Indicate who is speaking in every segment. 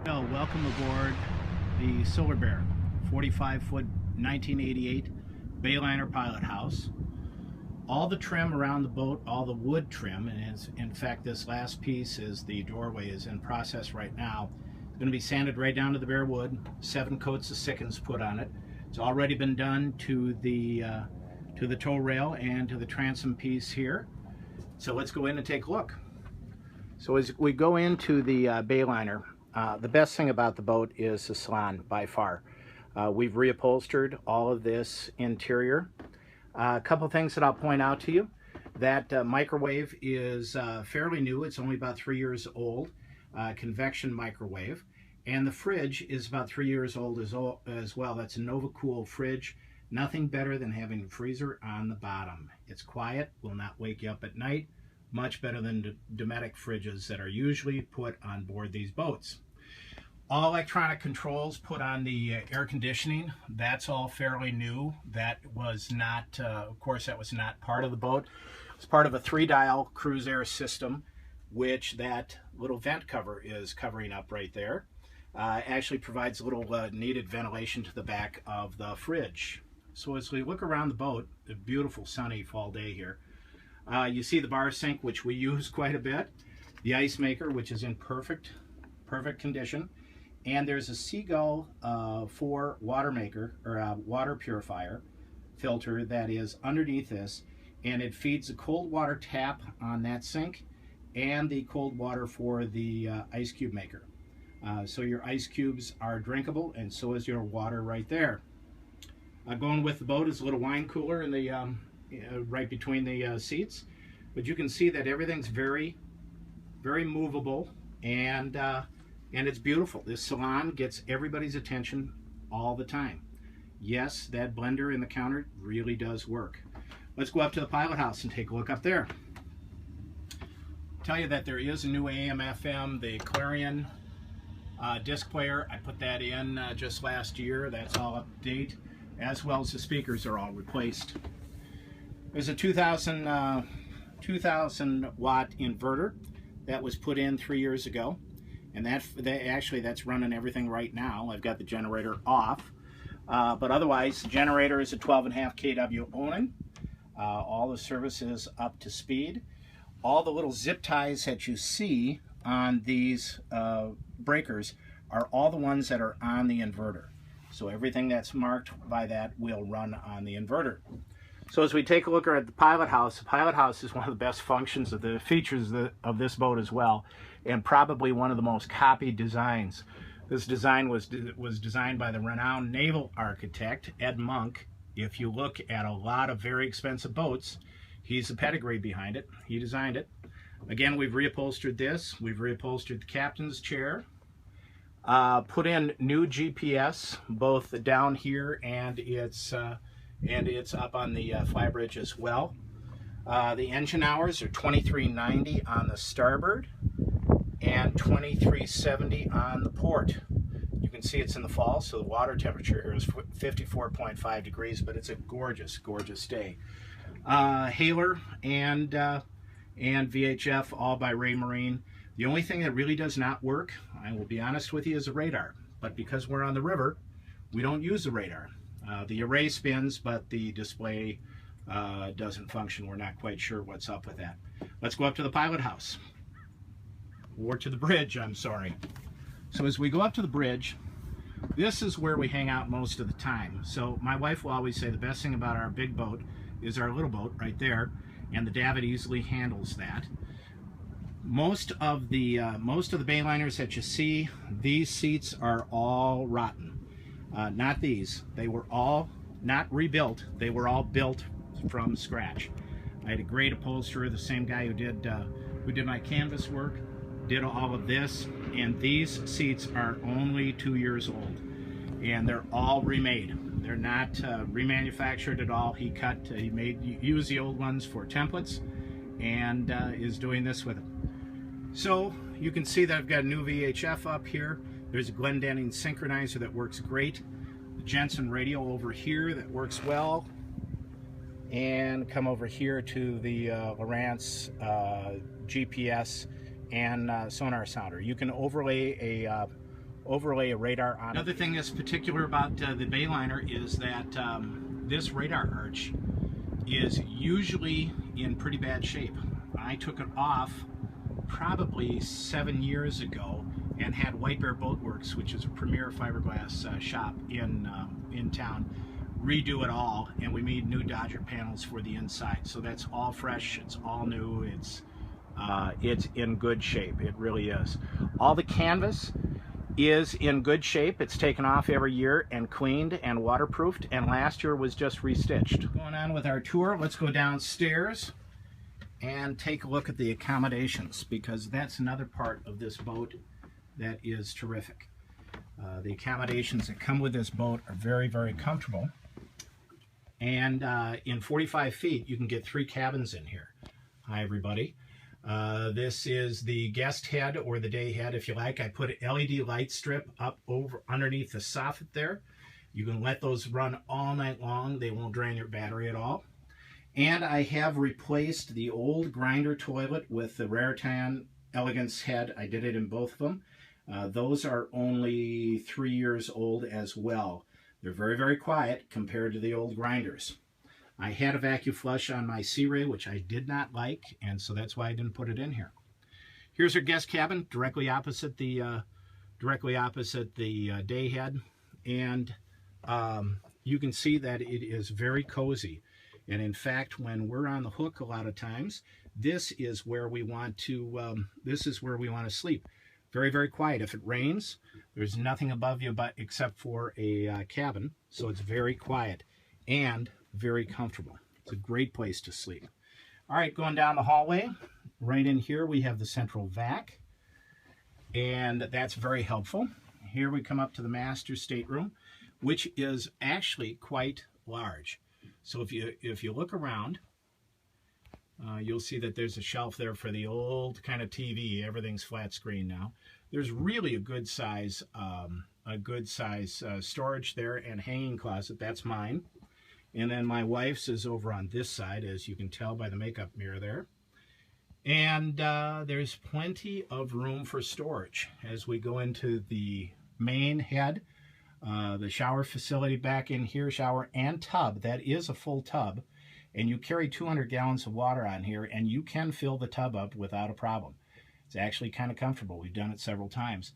Speaker 1: Well, welcome aboard the Solar Bear, 45-foot 1988 Bayliner Pilothouse. All the trim around the boat, all the wood trim, and in fact this last piece is the doorway is in process right now. It's going to be sanded right down to the bare wood, 7 coats of Sickens put on it. It's already been done to the tow rail and to the transom piece here. So let's go in and take a look. So as we go into the Bayliner, the best thing about the boat is the salon by far. We've reupholstered all of this interior. A couple things that I'll point out to you. That microwave is fairly new. It's only about 3 years old, convection microwave. And the fridge is about 3 years old as well. That's a NovaCool fridge. Nothing better than having a freezer on the bottom. It's quiet, will not wake you up at night. Much better than Dometic fridges that are usually put on board these boats. All electronic controls put on the air conditioning. That's all fairly new. That was not, of course, that was not part of the boat. It's part of a 3-dial cruise air system, which that little vent cover is covering up right there. Actually provides a little needed ventilation to the back of the fridge. So as we look around the boat, a beautiful sunny fall day here, you see the bar sink, which we use quite a bit, the ice maker, which is in perfect condition, and there's a Seagull 4 water maker, or water purifier filter that is underneath this, and it feeds the cold water tap on that sink and the cold water for the ice cube maker. So your ice cubes are drinkable, and so is your water right there. Going with the boat is a little wine cooler in the right between the seats, but you can see that everything's very movable, and it's beautiful. This salon gets everybody's attention all the time. Yes, that blender in the counter really does work. Let's go up to the pilot house and take a look up there. Tell you that there is a new AM/FM, the Clarion disc player. I put that in just last year. That's all up to date, as well as the speakers are all replaced. There's a 2,000 watt inverter that was put in 3 years ago, and that's running everything right now. I've got the generator off, but otherwise the generator is a 12.5 kW Onan. All the service is up to speed. All the little zip ties that you see on these breakers are all the ones that are on the inverter. So everything that's marked by that will run on the inverter. So as we take a look at the pilot house is one of the best functions of the features of this boat as well, and probably one of the most copied designs. This design was designed by the renowned naval architect, Ed Monk. If you look at a lot of very expensive boats, he's the pedigree behind it. He designed it. Again, we've reupholstered this. We've reupholstered the captain's chair. Put in new GPS, both down here and it's up on the flybridge as well. The engine hours are 2390 on the starboard and 2370 on the port. You can see it's in the fall, so the water temperature here is 54.5 degrees, but it's a gorgeous day. Hailer and VHF, all by Ray Marine. The only thing that really does not work, I will be honest with you, is the radar. But because we're on the river, we don't use the radar. The array spins, but the display doesn't function. We're not quite sure what's up with that. Let's go up to the pilot house. Or to the bridge, I'm sorry. So as we go up to the bridge, this is where we hang out most of the time. So my wife will always say the best thing about our big boat is our little boat right there, and the davit easily handles that. Most of the Bayliners that you see, these seats are all rotten. Not these. They were all not rebuilt. They were all built from scratch. I had a great upholsterer, the same guy who did my canvas work, did all of this, and these seats are only 2 years old, and they're all remade. They're not remanufactured at all. He used the old ones for templates, and is doing this with them. So you can see that I've got a new VHF up here. There's a Glendenning synchronizer that works great. The Jensen radio over here that works well. And come over here to the Lowrance GPS and sonar sounder. You can overlay a overlay a radar on it. Another thing that's particular about the Bayliner is that this radar arch is usually in pretty bad shape. I took it off probably 7 years ago and had White Bear Boat Works, which is a premier fiberglass shop in town, redo it all, and we made new Dodger panels for the inside. So that's all fresh, it's all new, it's in good shape. It really is. All the canvas is in good shape. It's taken off every year and cleaned and waterproofed, and last year was just restitched. Going on with our tour, let's go downstairs and take a look at the accommodations, because that's another part of this boat that is terrific. The accommodations that come with this boat are very, very comfortable. And in 45 feet, you can get 3 cabins in here. Hi, everybody. This is the guest head or the day head, if you like. I put an LED light strip up over underneath the soffit there. You can let those run all night long. They won't drain your battery at all. And I have replaced the old grinder toilet with the Raritan Elegance head. I did it in both of them. Those are only 3 years old as well. They're very, very quiet compared to the old grinders. I had a vacuum flush on my Sea Ray, which I did not like, and so that's why I didn't put it in here. Here's our guest cabin, directly opposite the day head, and you can see that it is very cozy. And in fact, when we're on the hook, a lot of times, this is where we want to sleep. Very, very quiet. If it rains, there's nothing above you except for a cabin, so it's very quiet and very comfortable. It's a great place to sleep. All right, going down the hallway, right in here we have the central vac, and that's very helpful. Here we come up to the master stateroom, which is actually quite large. So if you look around, you'll see that there's a shelf there for the old kind of TV. Everything's flat screen now. There's really a good size storage there and hanging closet. That's mine. And then my wife's is over on this side, as you can tell by the makeup mirror there. And there's plenty of room for storage as we go into the main head. The shower facility back in here, shower and tub. That is a full tub. And you carry 200 gallons of water on here, and you can fill the tub up without a problem. It's actually kind of comfortable. We've done it several times.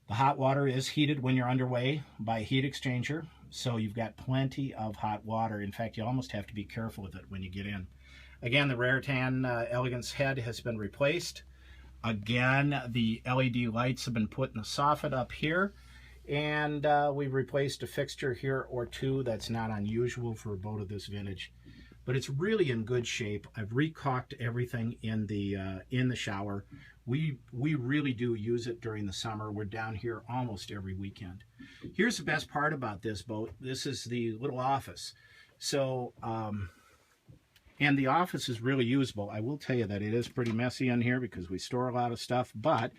Speaker 1: The hot water is heated when you're underway by a heat exchanger, so you've got plenty of hot water. In fact, you almost have to be careful with it when you get in. Again, the Raritan Elegance head has been replaced. Again, the LED lights have been put in the soffit up here, and we've replaced a fixture here or two. That's not unusual for a boat of this vintage. But it's really in good shape. I've recaulked everything in the shower. We really do use it during the summer. We're down here almost every weekend. Here's the best part about this boat. This is the little office. So, and the office is really usable. I will tell you that it is pretty messy in here because we store a lot of stuff, but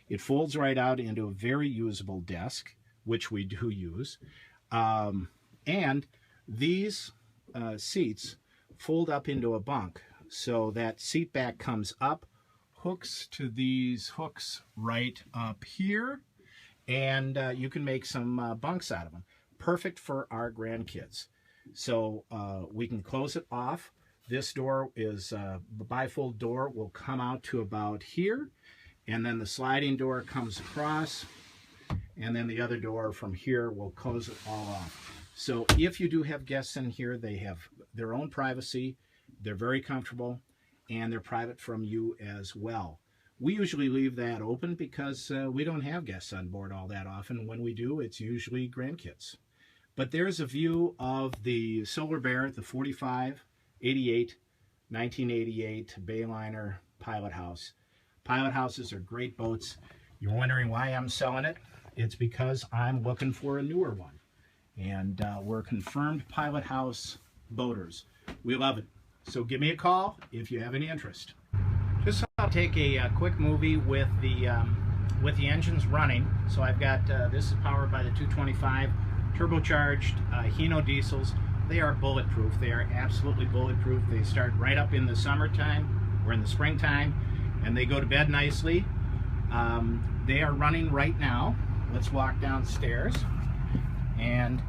Speaker 1: it folds right out into a very usable desk, which we do use. And these seats fold up into a bunk, so that seat back comes up, hooks to these hooks right up here, and you can make some bunks out of them. Perfect for our grandkids. So we can close it off. This door is, the bifold door will come out to about here, and then the sliding door comes across, and then the other door from here will close it all off. So if you do have guests in here, they have their own privacy, they're very comfortable, and they're private from you as well. We usually leave that open because we don't have guests on board all that often. When we do, it's usually grandkids. But there's a view of the Solar Bear, the 1988 Bayliner Pilothouse. Pilothouses are great boats. You're wondering why I'm selling it? It's because I'm looking for a newer one. And we're confirmed Pilothouse boaters. We love it. So give me a call if you have any interest. Just I'll take a quick movie with the engines running. So I've got, this is powered by the 225 turbocharged Hino diesels. They are bulletproof. They are absolutely bulletproof. They start right up in the summertime or in the springtime, and they go to bed nicely. They are running right now. let's walk downstairs. And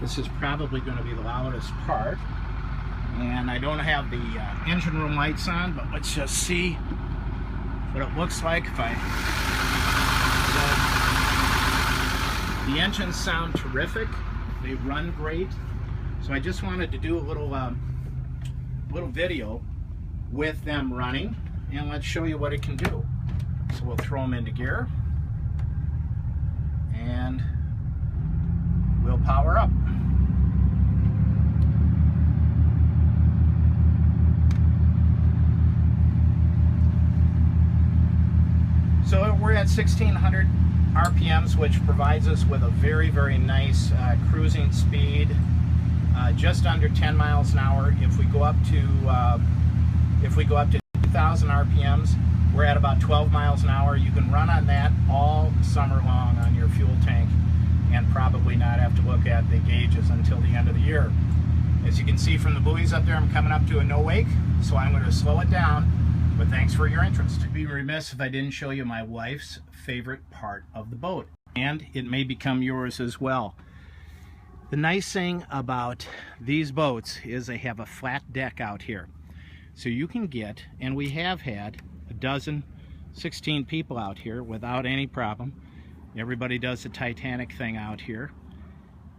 Speaker 1: this is probably going to be the loudest part. And I don't have the engine room lights on, but let's just see what it looks like if I... So, the engines sound terrific. They run great. So I just wanted to do a little video with them running, and let's show you what it can do. So we'll throw them into gear, and we'll power up. So we're at 1600 RPMs, which provides us with a very, very nice cruising speed, just under 10 miles an hour. If we go up to 2000 RPMs, we're at about 12 miles an hour. You can run on that all summer long on your fuel tank and probably not have to look at the gauges until the end of the year. As you can see from the buoys up there, I'm coming up to a no wake, so I'm going to slow it down. But thanks for your interest. I'd be remiss if I didn't show you my wife's favorite part of the boat, and it may become yours as well. The nice thing about these boats is they have a flat deck out here. So you can get, and we have had, 16 people out here without any problem. Everybody does the Titanic thing out here.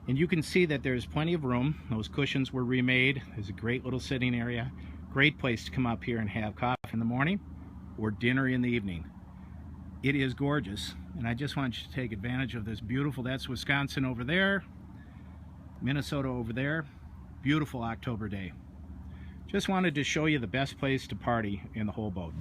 Speaker 1: And you can see that there's plenty of room. Those cushions were remade. There's a great little sitting area. Great place to come up here and have coffee in the morning or dinner in the evening. It is gorgeous, and I just want you to take advantage of this beautiful, that's Wisconsin over there, Minnesota over there, beautiful October day. Just wanted to show you the best place to party in the whole boat.